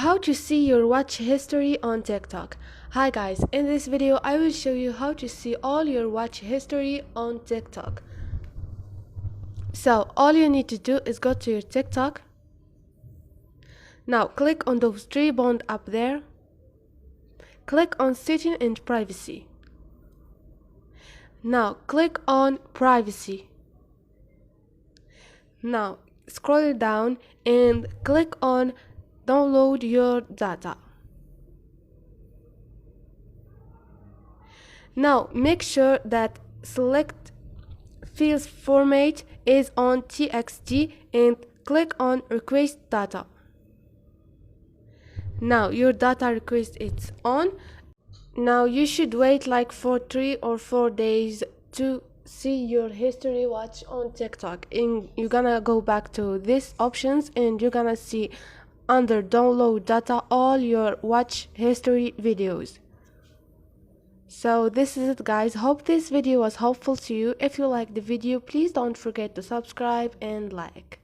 How to see your watch history on TikTok. Hi guys, in this video I will show you how to see all your watch history on TikTok. So all you need to do is go to your TikTok. Now click on those three buttons up there. Click on setting and privacy. Now click on privacy. Now scroll down and click on download your data. Now make sure that select fields format is on TXT and click on request data. Now your data request is on. Now you should wait like for 3 or 4 days to see your history watch on TikTok, and you're gonna go back to these options and you're gonna see under download data all your watch history videos. So this is it guys, hope this video was helpful to you. If you like the video, please don't forget to subscribe and like.